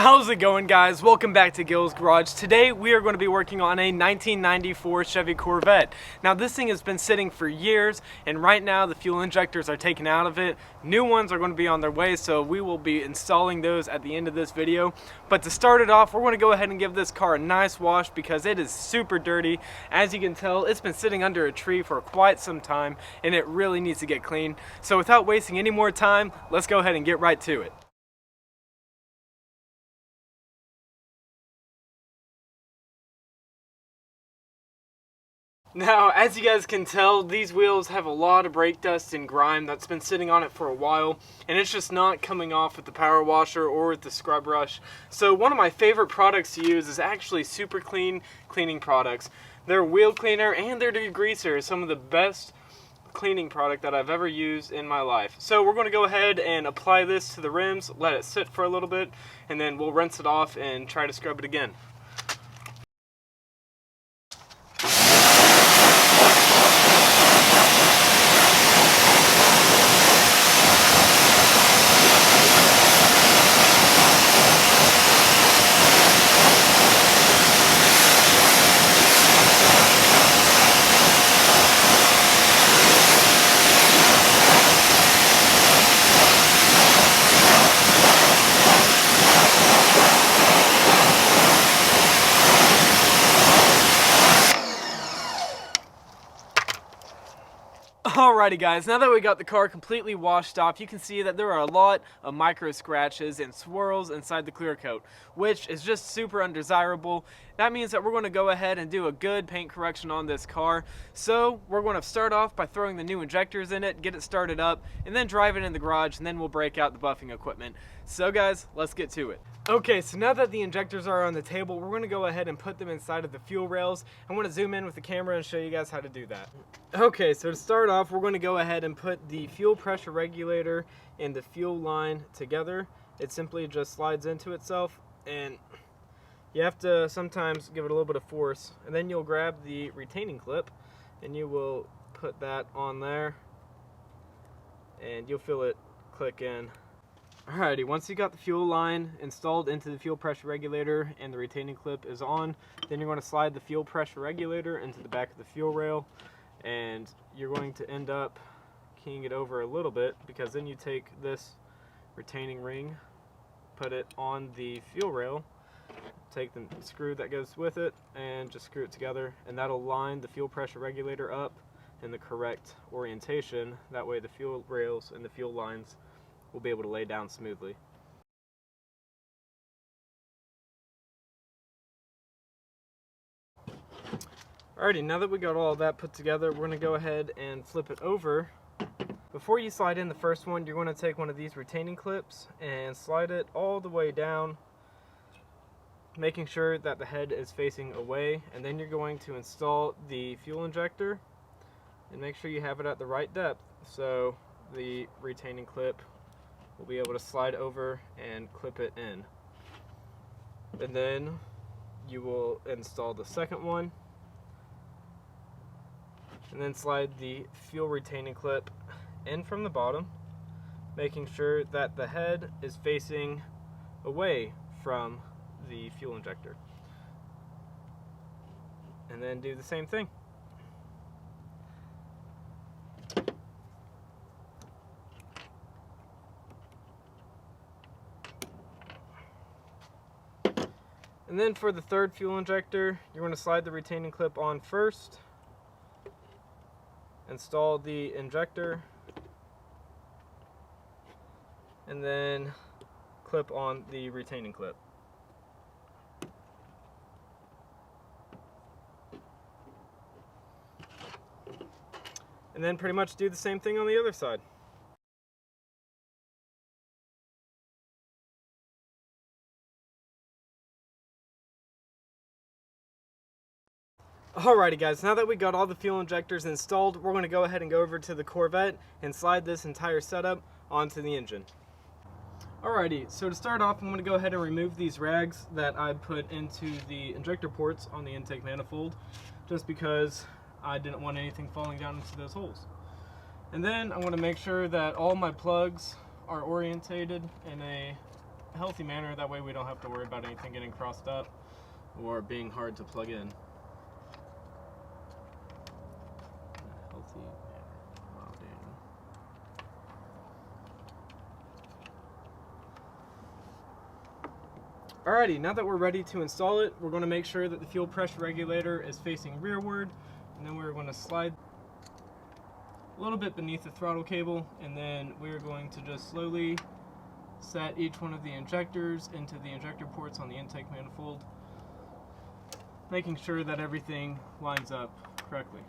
How's it going, guys? Welcome back to GILL'S Garage. Today we are going to be working on a 1994 Chevy Corvette. Now this thing has been sitting for years, and right now the fuel injectors are taken out of it. New ones are going to be on their way, so we will be installing those at the end of this video. But to start it off, we're going to go ahead and give this car a nice wash because it is super dirty. As you can tell, it's been sitting under a tree for quite some time and it really needs to get clean. So without wasting any more time, let's go ahead and get right to it. Now, as you guys can tell, these wheels have a lot of brake dust and grime that's been sitting on it for a while, and it's just not coming off with the power washer or with the scrub brush. So one of my favorite products to use is actually Super Clean cleaning products. Their wheel cleaner and their degreaser is some of the best cleaning product that I've ever used in my life. So we're going to go ahead and apply this to the rims, let it sit for a little bit, and then we'll rinse it off and try to scrub it again. Alrighty guys, now that we got the car completely washed off, you can see that there are a lot of micro scratches and swirls inside the clear coat, which is just super undesirable. That means that we're going to go ahead and do a good paint correction on this car. So we're going to start off by throwing the new injectors in it, get it started up, and then drive it in the garage, and then we'll break out the buffing equipment. So guys, let's get to it. Okay, so now that the injectors are on the table, we're going to go ahead and put them inside of the fuel rails. I want to zoom in with the camera and show you guys how to do that. Okay, so to start off, we're going to go ahead and put the fuel pressure regulator and the fuel line together. It simply just slides into itself, and you have to sometimes give it a little bit of force. And then you'll grab the retaining clip and you will put that on there and you'll feel it click in. Alrighty, once you got the fuel line installed into the fuel pressure regulator and the retaining clip is on, then you're going to slide the fuel pressure regulator into the back of the fuel rail, and you're going to end up keying it over a little bit, because then you take this retaining ring, put it on the fuel rail, take the screw that goes with it and just screw it together, and that'll line the fuel pressure regulator up in the correct orientation. That way the fuel rails and the fuel lines will be able to lay down smoothly. Alrighty, now that we got all of that put together, we're going to go ahead and flip it over. Before you slide in the first one, you're going to take one of these retaining clips and slide it all the way down, making sure that the head is facing away, and then you're going to install the fuel injector and make sure you have it at the right depth so the retaining clip will be able to slide over and clip it in. And then you will install the second one and then slide the fuel retaining clip in from the bottom, making sure that the head is facing away from the fuel injector, and then do the same thing. And then for the third fuel injector, you're going to slide the retaining clip on first, install the injector, and then clip on the retaining clip. And then pretty much do the same thing on the other side. Alrighty guys, now that we got all the fuel injectors installed, we're going to go ahead and go over to the Corvette and slide this entire setup onto the engine. Alrighty, so to start off, I'm going to go ahead and remove these rags that I put into the injector ports on the intake manifold, just because I didn't want anything falling down into those holes. And then I'm going to make sure that all my plugs are orientated in a healthy manner. That way we don't have to worry about anything getting crossed up or being hard to plug in. Healthy manner. Wow, Daniel. Alrighty, now that we're ready to install it, we're going to make sure that the fuel pressure regulator is facing rearward, and then we're going to slide a little bit beneath the throttle cable, and then we're going to just slowly set each one of the injectors into the injector ports on the intake manifold, making sure that everything lines up correctly.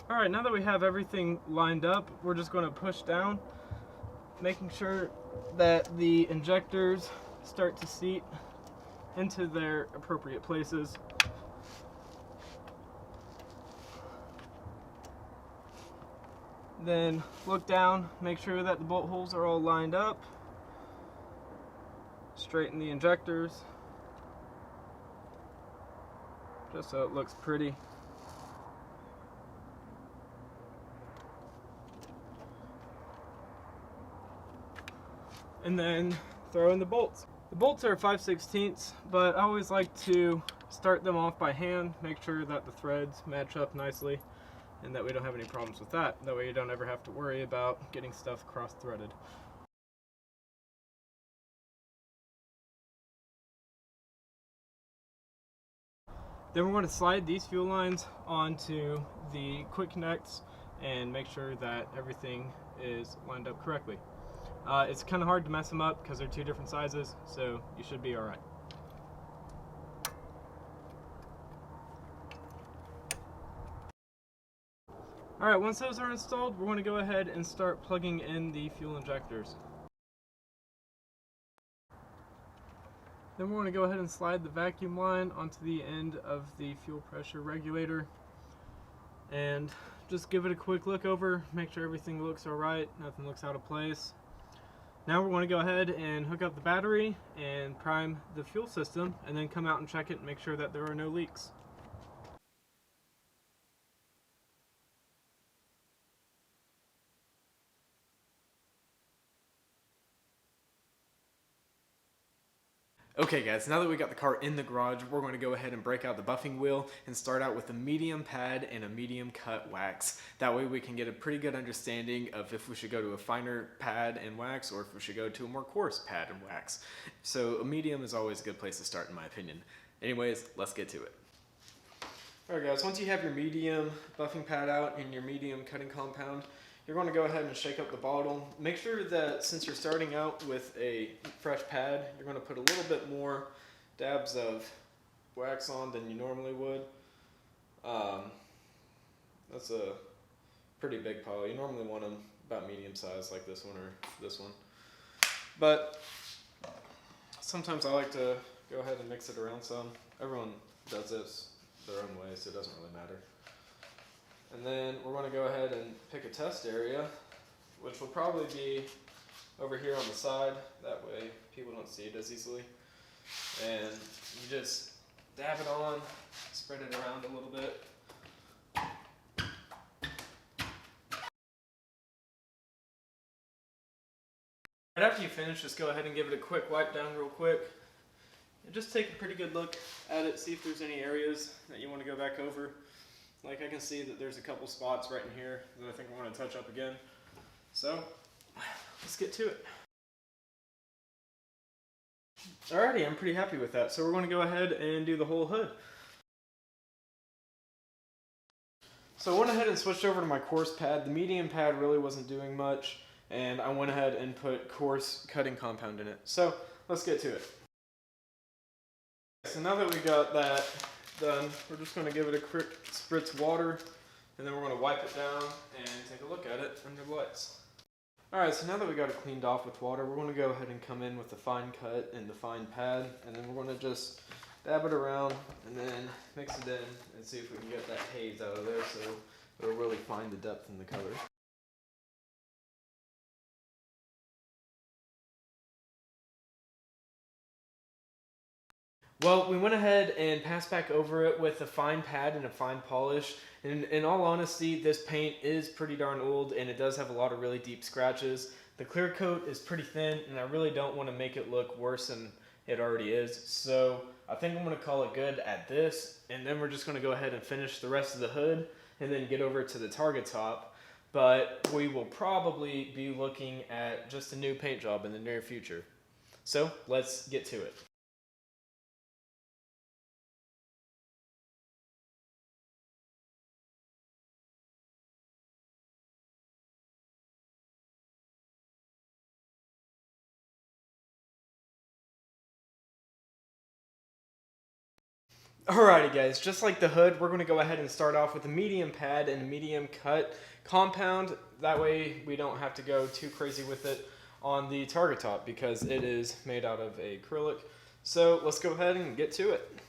Alright, now that we have everything lined up, we're just going to push down, making sure that the injectors start to seat into their appropriate places. Then look down, make sure that the bolt holes are all lined up. Straighten the injectors, just so it looks pretty. And then throw in the bolts. The bolts are 5/16, but I always like to start them off by hand, make sure that the threads match up nicely, and that we don't have any problems with that. That way you don't ever have to worry about getting stuff cross-threaded. Then we're going to slide these fuel lines onto the quick connects and make sure that everything is lined up correctly. It's kind of hard to mess them up because they're two different sizes, so you should be alright. Alright, once those are installed, we're going to go ahead and start plugging in the fuel injectors. Then we're going to go ahead and slide the vacuum line onto the end of the fuel pressure regulator and just give it a quick look over, make sure everything looks alright, nothing looks out of place. Now we're going to go ahead and hook up the battery and prime the fuel system, and then come out and check it and make sure that there are no leaks. Okay guys, now that we got the car in the garage, we're going to go ahead and break out the buffing wheel and start out with a medium pad and a medium cut wax. That way we can get a pretty good understanding of if we should go to a finer pad and wax or if we should go to a more coarse pad and wax. So a medium is always a good place to start in my opinion. Anyways, let's get to it. Alright guys, once you have your medium buffing pad out and your medium cutting compound, you're going to go ahead and shake up the bottle. Make sure that since you're starting out with a fresh pad, you're going to put a little bit more dabs of wax on than you normally would. That's a pretty big pile. You normally want them about medium size like this one or this one. But sometimes I like to go ahead and mix it around some. Everyone does this their own way, so it doesn't really matter. And then we're going to go ahead and pick a test area, which will probably be over here on the side. That way people don't see it as easily. And you just dab it on, spread it around a little bit. Right after you finish, just go ahead and give it a quick wipe down real quick. And just take a pretty good look at it, see if there's any areas that you want to go back over. Like I can see that there's a couple spots right in here that I think I want to touch up again. So, let's get to it. Alrighty, I'm pretty happy with that. So we're going to go ahead and do the whole hood. So I went ahead and switched over to my coarse pad. The medium pad really wasn't doing much, and I went ahead and put coarse cutting compound in it. So, let's get to it. So now that we got that done, we're just going to give it a quick spritz water, and then we're going to wipe it down and take a look at it under the lights. Alright, so now that we got it cleaned off with water, we're going to go ahead and come in with the fine cut and the fine pad, and then we're going to just dab it around and then mix it in and see if we can get that haze out of there so it'll really find the depth in the color. Well, we went ahead and passed back over it with a fine pad and a fine polish. And in all honesty, this paint is pretty darn old and it does have a lot of really deep scratches. the clear coat is pretty thin, and I really don't want to make it look worse than it already is. So I think I'm going to call it good at this, and then we're just going to go ahead and finish the rest of the hood and then get over to the Targa top. But we will probably be looking at just a new paint job in the near future. So let's get to it. Alrighty guys, just like the hood, we're going to go ahead and start off with a medium pad and a medium cut compound. That way we don't have to go too crazy with it on the Targa top because it is made out of acrylic. So let's go ahead and get to it.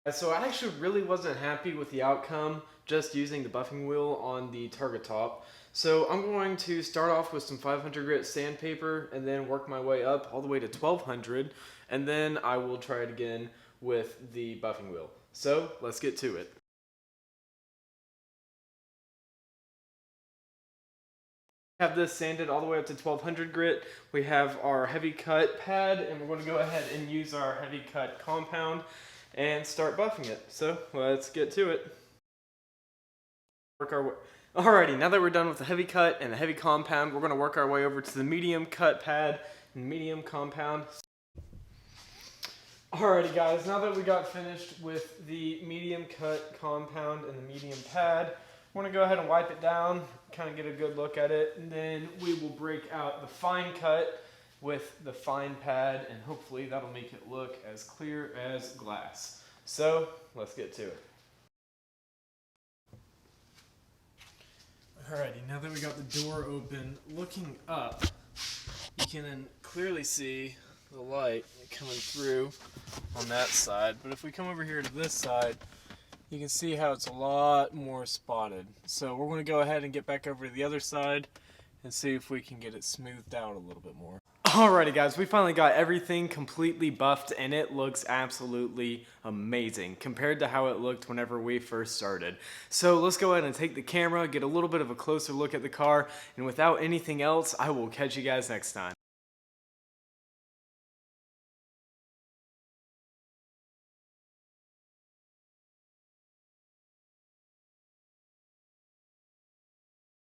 So I actually really wasn't happy with the outcome just using the buffing wheel on the Targa top. So I'm going to start off with some 500 grit sandpaper and then work my way up all the way to 1200, and then I will try it again with the buffing wheel. So let's get to it. Have this sanded all the way up to 1200 grit. We have our heavy cut pad, and we're going to go ahead and use our heavy cut compound and start buffing it. So let's get to it. Work our way. Alrighty, now that we're done with the heavy cut and the heavy compound, we're going to work our way over to the medium cut pad and medium compound. Alrighty guys, now that we got finished with the medium cut compound and the medium pad, we're going to go ahead and wipe it down, kind of get a good look at it, and then we will break out the fine cut with the fine pad, and hopefully that'll make it look as clear as glass. So let's get to it. Alrighty, now that we got the door open, looking up, you can then clearly see the light coming through on that side. But if we come over here to this side, you can see how it's a lot more spotted. So we're going to go ahead and get back over to the other side and see if we can get it smoothed out a little bit more. Alrighty guys, we finally got everything completely buffed and it looks absolutely amazing compared to how it looked whenever we first started. So let's go ahead and take the camera, get a little bit of a closer look at the car, and without anything else, I will catch you guys next time.